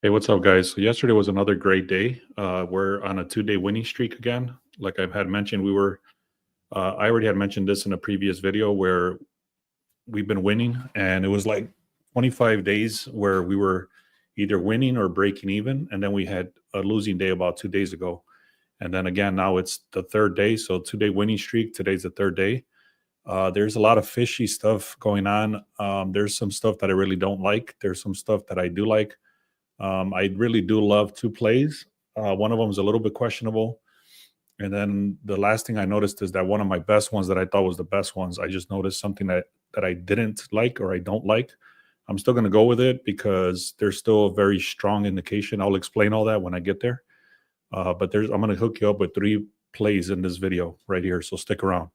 Hey, what's up, guys? So yesterday was another great day. We're on a 2-day winning streak again. Like I've had mentioned, I already had mentioned this in a previous video where we've been winning, and it was like 25 days where we were either winning or breaking even, and then we had a losing day about 2 days ago, and then again now it's the third day, so 2-day winning streak. Today's the third day. There's a lot of fishy stuff going on. There's some stuff that I really don't like. There's some stuff that I do like. I really do love two plays. One of them is a little bit questionable. And then the last thing I noticed is that one of my best ones that I thought was the best ones, I just noticed something that I didn't like or I don't like. I'm still going to go with it because there's still a very strong indication. I'll explain all that when I get there. But I'm going to hook you up with three plays in this video right here. So stick around.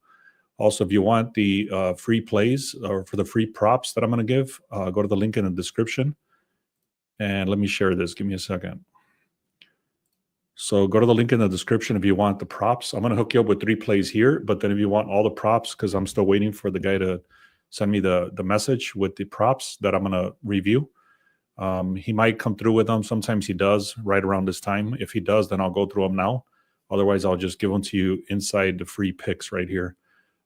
Also, if you want the free plays or for the free props that I'm going to give, go to the link in the description. And let me share this. Give me a second. So go to the link in the description if you want the props. I'm going to hook you up with three plays here. But then if you want all the props, because I'm still waiting for the guy to send me the message with the props that I'm going to review. He might come through with them. Sometimes he does right around this time. If he does, then I'll go through them now. Otherwise, I'll just give them to you inside the free picks right here.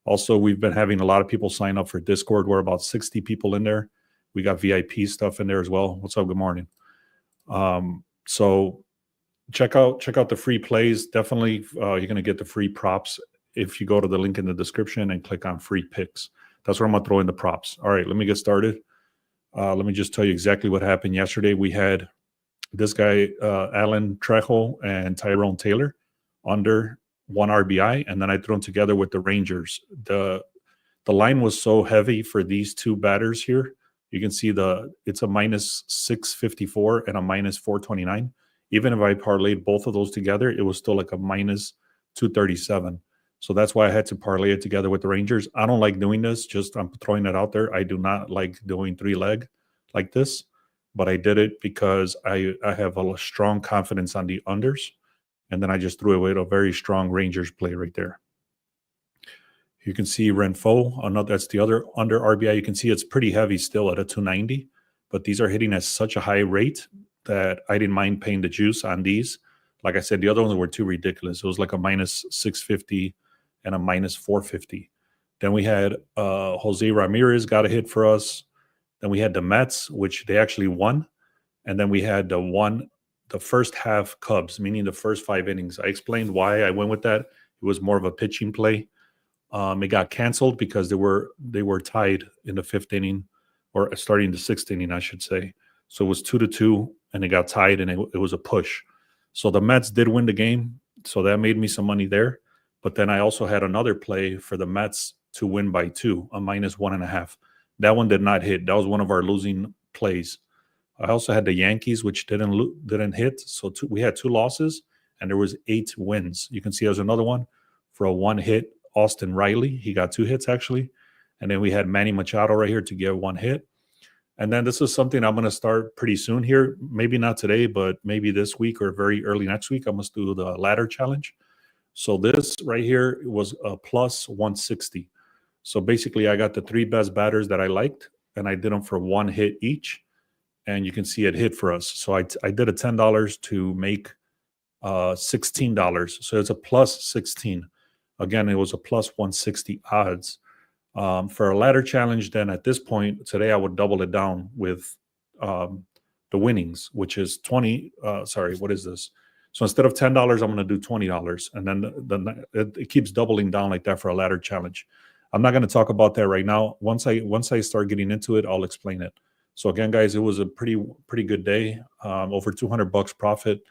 Also, we've been having a lot of people sign up for Discord. We're about 60 people in there. We got VIP stuff in there as well. What's up? Good morning. So check out the free plays. Definitely, you're going to get the free props if you go to the link in the description and click on free picks. That's where I'm going to throw in the props. All right, let me get started. Let me just tell you exactly what happened yesterday. We had this guy, Alan Trejo and Tyrone Taylor under 1 RBI, and then I threw them together with the Rangers. The line was so heavy for these two batters here. You can see it's a minus 654 and a minus 429. Even if I parlayed both of those together, it was still like a minus 237. So that's why I had to parlay it together with the Rangers. I don't like doing this. Just I'm throwing it out there. I do not like doing 3-leg like this, but I did it because I have a strong confidence on the unders. And then I just threw away a very strong Rangers play right there. You can see Renfo, that's the other under RBI. You can see it's pretty heavy still at a 290, but these are hitting at such a high rate that I didn't mind paying the juice on these. Like I said, the other ones were too ridiculous. It was like a minus 650 and a minus 450. Then we had Jose Ramirez got a hit for us. Then we had the Mets, which they actually won. And then we had the first half Cubs, meaning the first 5 innings. I explained why I went with that. It was more of a pitching play. It got canceled because they were tied in the 5th inning, or starting the 6th inning, I should say. So it was 2-2, and it got tied, and it was a push. So the Mets did win the game, so that made me some money there. But then I also had another play for the Mets to win by 2, a minus 1.5. That one did not hit. That was one of our losing plays. I also had the Yankees, which didn't hit. So we had 2 losses, and there was 8 wins. You can see there's another one for a 1 hit. Austin Riley, he got 2 hits actually. And then we had Manny Machado right here to get 1 hit. And then this is something I'm going to start pretty soon here. Maybe not today, but maybe this week or very early next week. I must do the ladder challenge. So this right here was a plus 160. So basically I got the 3 best batters that I liked, and I did them for 1 hit each. And you can see it hit for us. So I did a $10 to make $16. So it's a plus 16. Again, it was a plus 160 odds. For a ladder challenge, then at this point, today I would double it down with the winnings, which is 20. What is this? So instead of $10, I'm going to do $20. And then it keeps doubling down like that for a ladder challenge. I'm not going to talk about that right now. Once I start getting into it, I'll explain it. So again, guys, it was a pretty good day. Over $200 profit,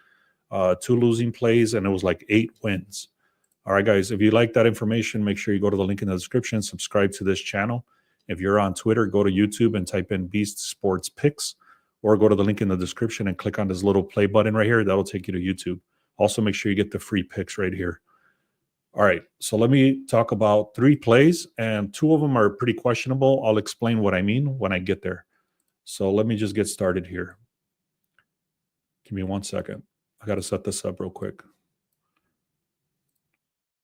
2 losing plays, and it was like 8 wins. All right, guys, if you like that information, make sure you go to the link in the description, subscribe to this channel. If you're on Twitter, go to YouTube and type in Beast Sports Picks, or go to the link in the description and click on this little play button right here. That'll take you to YouTube. Also, make sure you get the free picks right here. All right, so let me talk about 3 plays, and 2 of them are pretty questionable. I'll explain what I mean when I get there. So let me just get started here. Give me 1 second. I got to set this up real quick.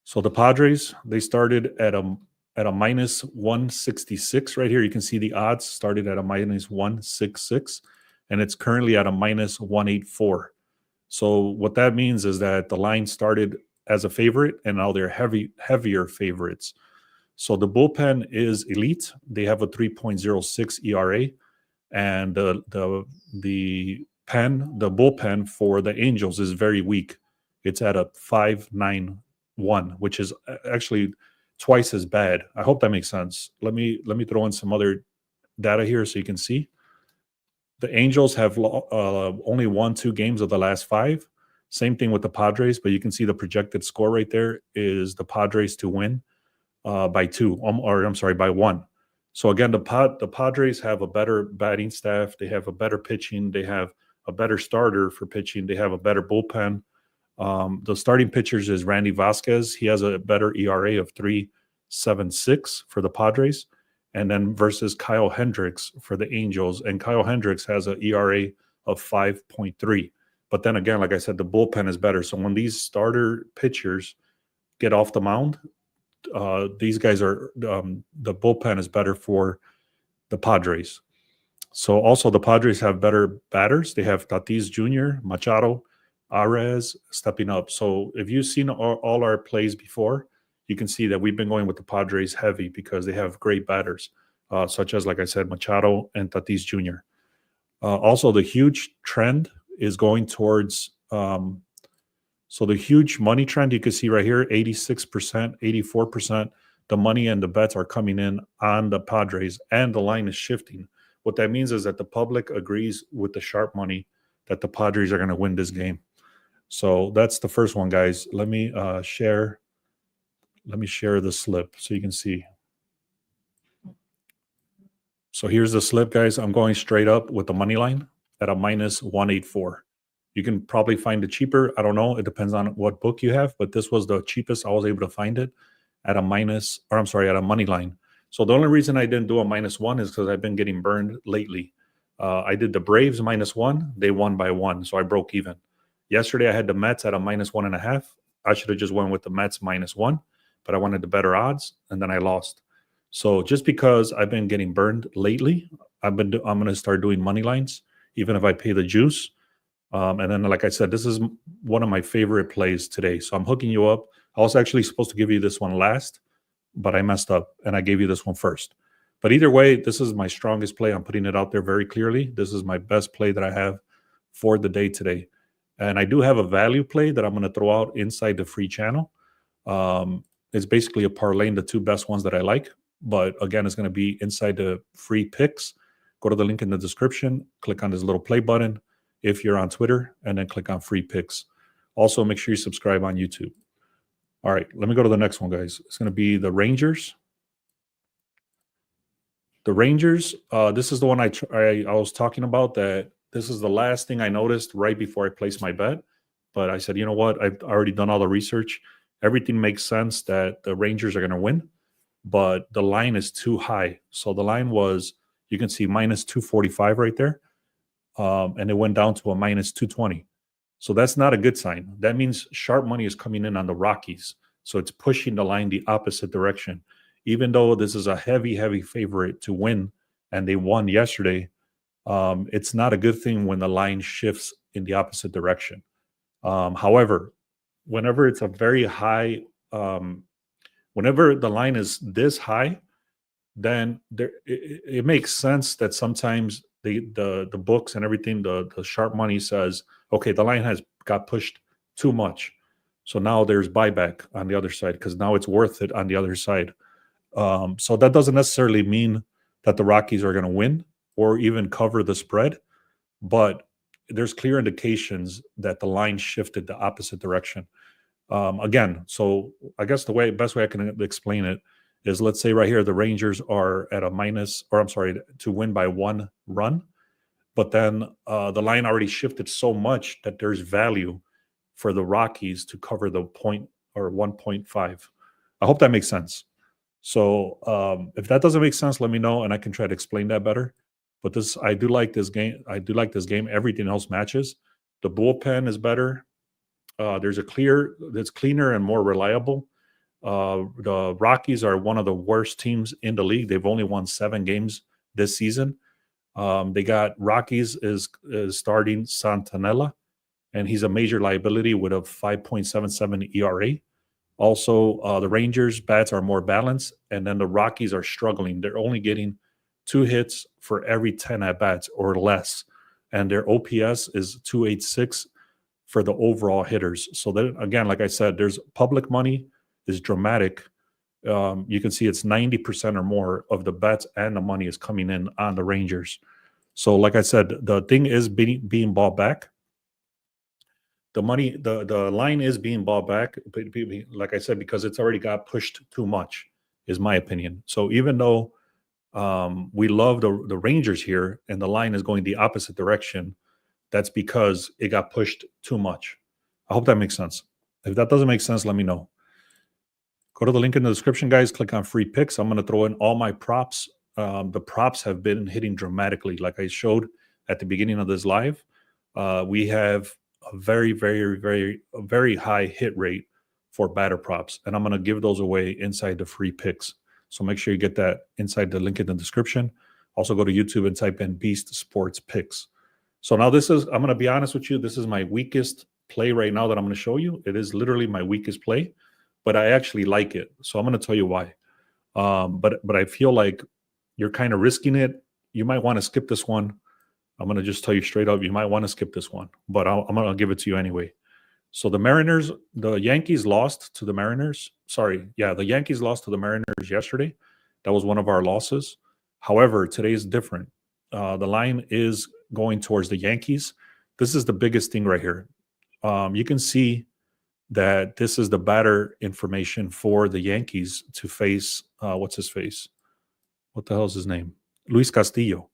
So the Padres, they started at a minus 166 right here. You can see the odds started at a minus 166. and it's currently at a minus 184. So what that means is that the line started as a favorite, and now they're heavier favorites. So the bullpen is elite. They have a 3.06 ERA, and the bullpen for the Angels is very weak. It's at a 5.91, which is actually twice as bad. I hope that makes sense. Let me throw in some other data here so you can see. The Angels have only won 2 games of the last 5. Same thing with the Padres, but you can see the projected score right there is the Padres to win by 2, or I'm sorry, by 1. So again, the Padres have a better batting staff. They have a better pitching. They have a better starter for pitching. They have a better bullpen. The starting pitchers is Randy Vasquez. He has a better ERA of 3.76 for the Padres. And then versus Kyle Hendricks for the Angels. And Kyle Hendricks has an ERA of 5.3. But then again, like I said, the bullpen is better. So when these starter pitchers get off the mound, these guys are the bullpen is better for the Padres. So also the Padres have better batters. They have Tatis Jr., Machado, Arez stepping up. So if you've seen all our plays before, you can see that we've been going with the Padres heavy because they have great batters, such as, like I said, Machado and Tatis Jr. Also, the huge trend is going towards so the huge money trend you can see right here, 86%, 84%, the money and the bets are coming in on the Padres, and the line is shifting. What that means is that the public agrees with the sharp money that the Padres are going to win this game. So that's the first one, guys. Let me share the slip so you can see. So here's the slip, guys. I'm going straight up with the money line at a minus 184. You can probably find it cheaper. I don't know. It depends on what book you have, but this was the cheapest I was able to find it at a money line. So the only reason I didn't do a -1 is because I've been getting burned lately. I did the Braves -1. They won by 1, so I broke even. Yesterday I had the Mets at a -1.5. I should have just went with the Mets -1, but I wanted the better odds, and then I lost. So just because I've been getting burned lately, I'm going to start doing money lines, even if I pay the juice. And then, like I said, this is one of my favorite plays today. So I'm hooking you up. I was actually supposed to give you this one last, but I messed up, and I gave you this one first. But either way, this is my strongest play. I'm putting it out there very clearly. This is my best play that I have for the day today. And I do have a value play that I'm going to throw out inside the free channel. It's basically a parlay in the 2 best ones that I like. But again, it's going to be inside the free picks. Go to the link in the description. Click on this little play button if you're on Twitter, and then click on free picks. Also, make sure you subscribe on YouTube. All right, let me go to the next one, guys. It's going to be the Rangers. The Rangers, this is the one I was talking about, that this is the last thing I noticed right before I placed my bet. But I said, you know what? I've already done all the research. Everything makes sense that the Rangers are going to win, but the line is too high. So the line was, you can see -245 right there. And it went down to a -220. So that's not a good sign. That means sharp money is coming in on the Rockies. So it's pushing the line the opposite direction. Even though this is a heavy, heavy favorite to win, and they won yesterday, it's not a good thing when the line shifts in the opposite direction. However, whenever it's a very high, whenever the line is this high, then it makes sense that sometimes the books and everything, the sharp money says, okay, the line has got pushed too much. So now there's buyback on the other side because now it's worth it on the other side. So that doesn't necessarily mean that the Rockies are going to win or even cover the spread, but there's clear indications that the line shifted the opposite direction. Again, so I guess the best way I can explain it is, let's say right here, the Rangers are at a to win by 1 run, but then the line already shifted so much that there's value for the Rockies to cover the point or 1.5. I hope that makes sense. So if that doesn't make sense, let me know and I can try to explain that better. But I do like this game. Everything else matches. The bullpen is better. It's cleaner and more reliable. The Rockies are one of the worst teams in the league. They've only won 7 games this season. They got Rockies is starting Santanella, and he's a major liability with a 5.77 ERA. Also, the Rangers bats are more balanced, and then the Rockies are struggling. They're only getting 2 hits for every 10 at bats or less, and their OPS is 286 for the overall hitters. So then again, like I said, there's public money is dramatic. You can see it's 90% or more of the bets and the money is coming in on the Rangers. So like I said, the thing is being bought back. The money, the line is being bought back, but like I said, because it's already got pushed too much, is my opinion. So even though we love the Rangers here, and the line is going the opposite direction, that's because it got pushed too much. I hope that makes sense. If that doesn't make sense, let me know. Go to the link in the description, guys. Click on free picks. I'm going to throw in all my props. The props have been hitting dramatically, like I showed at the beginning of this live. We have a very high hit rate for batter props, and I'm going to give those away inside the free picks. So make sure you get that inside the link in the description. Also go to YouTube and type in Beast Sports Picks. So now this is, I'm going to be honest with you, this is my weakest play right now that I'm going to show you. It is literally my weakest play, but I actually like it. So I'm going to tell you why. But I feel like you're kind of risking it. You might want to skip this one. I'm going to just tell you straight up, you might want to skip this one, but I'm going to give it to you anyway. So the Yankees lost to the Mariners. The Yankees lost to the Mariners yesterday. That was one of our losses. However, today is different. The line is going towards the Yankees. This is the biggest thing right here. You can see that this is the batter information for the Yankees to face, what's his face? What the hell is his name? Luis Castillo.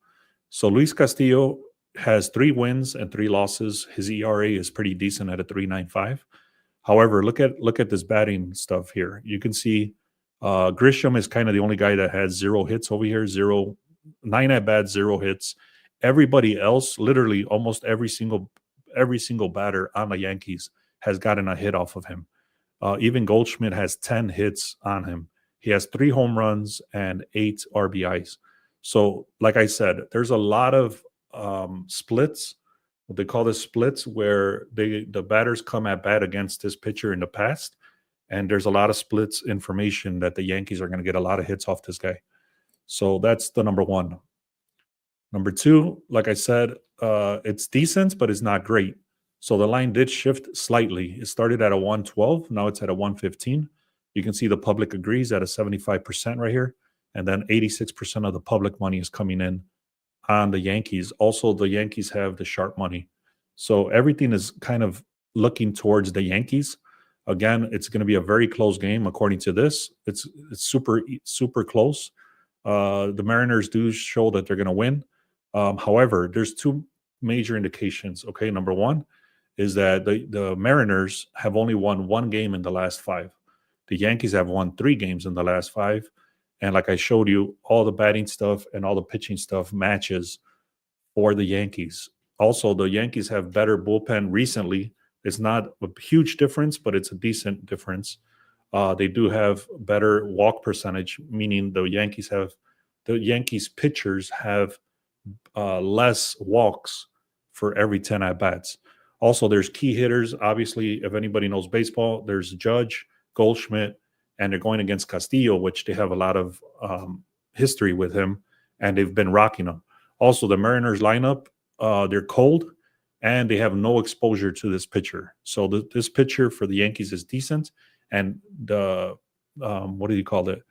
So Luis Castillo has 3 wins and 3 losses. His ERA is pretty decent at a 3.95. However, look at this batting stuff here. You can see Grisham is kind of the only guy that has 0 hits over here. 9 at bats, 0 hits. Everybody else, literally almost every single batter on the Yankees has gotten a hit off of him. Even Goldschmidt has 10 hits on him. He has 3 home runs and 8 RBIs. So, like I said, there's a lot of splits. What they call this splits, where the batters come at bat against this pitcher in the past, and there's a lot of splits information that the Yankees are going to get a lot of hits off this guy. So that's the number one. Number two, like I said, it's decent, but it's not great. So the line did shift slightly. It started at a 112. Now it's at a 115. You can see the public agrees at a 75% right here. And then 86% of the public money is coming in on the Yankees. Also, the Yankees have the sharp money. So everything is kind of looking towards the Yankees. Again, it's going to be a very close game according to this. It's super close. The Mariners do show that they're going to win. However, there's 2 major indications. Okay, number one is that the Mariners have only won 1 game in the last 5. The Yankees have won 3 games in the last 5. And like I showed you, all the batting stuff and all the pitching stuff matches for the Yankees. Also, the Yankees have better bullpen recently. It's not a huge difference, but it's a decent difference. They do have better walk percentage, meaning the Yankees pitchers have less walks for every 10 at-bats. Also, there's key hitters. Obviously, if anybody knows baseball, there's Judge, Goldschmidt, and they're going against Castillo, which they have a lot of history with him, and they've been rocking him. Also, the Mariners lineup, they're cold, and they have no exposure to this pitcher. So this pitcher for the Yankees is decent, and the what do you call it?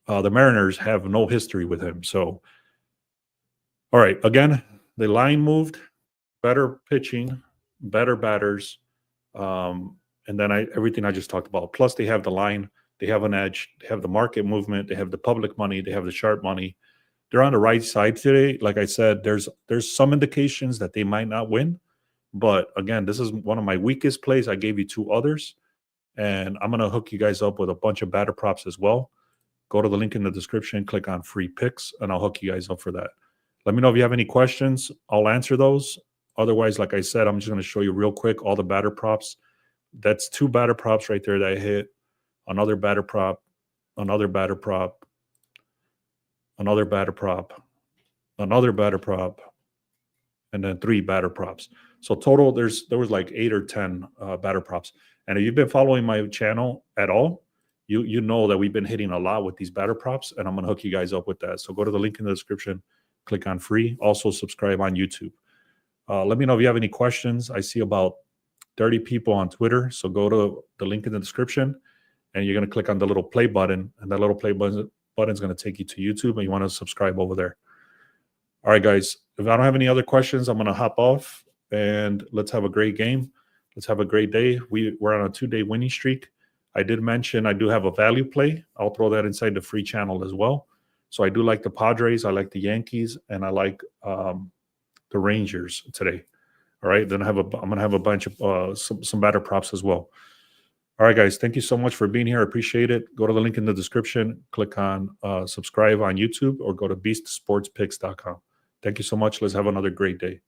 The Mariners have no history with him. So, all right, again, the line moved, better pitching, better batters, and then everything I just talked about. Plus, they have the line, they have an edge, they have the market movement, they have the public money, they have the sharp money. They're on the right side today. Like I said, there's some indications that they might not win, but again, this is one of my weakest plays. I gave you 2 others, and I'm gonna hook you guys up with a bunch of batter props as well. Go to the link in the description, click on free picks, and I'll hook you guys up for that. Let me know if you have any questions. I'll answer those. Otherwise, like I said, I'm just going to show you real quick all the batter props. That's 2 batter props right there that I hit. Another batter prop, another batter prop, another batter prop, another batter prop, and then 3 batter props. So total, there was like 8 or 10 batter props. And if you've been following my channel at all, you know that we've been hitting a lot with these batter props, and I'm gonna hook you guys up with that. So go to the link in the description, click on free. Also subscribe on YouTube. Let me know if you have any questions. I see about 30 people on Twitter. So go to the link in the description, and you're gonna click on the little play button, and that little play button is gonna take you to YouTube, and you want to subscribe over there. All right, guys. If I don't have any other questions, I'm gonna hop off, and let's have a great game. Let's have a great day. We're on a 2-day winning streak. I did mention I do have a value play. I'll throw that inside the free channel as well. So I do like the Padres, I like the Yankees, and I like the Rangers today. All right, then I'm gonna have a bunch of some batter props as well. All right, guys, thank you so much for being here. I appreciate it. Go to the link in the description, click on subscribe on YouTube, or go to beastsportspicks.com. Thank you so much. Let's have another great day.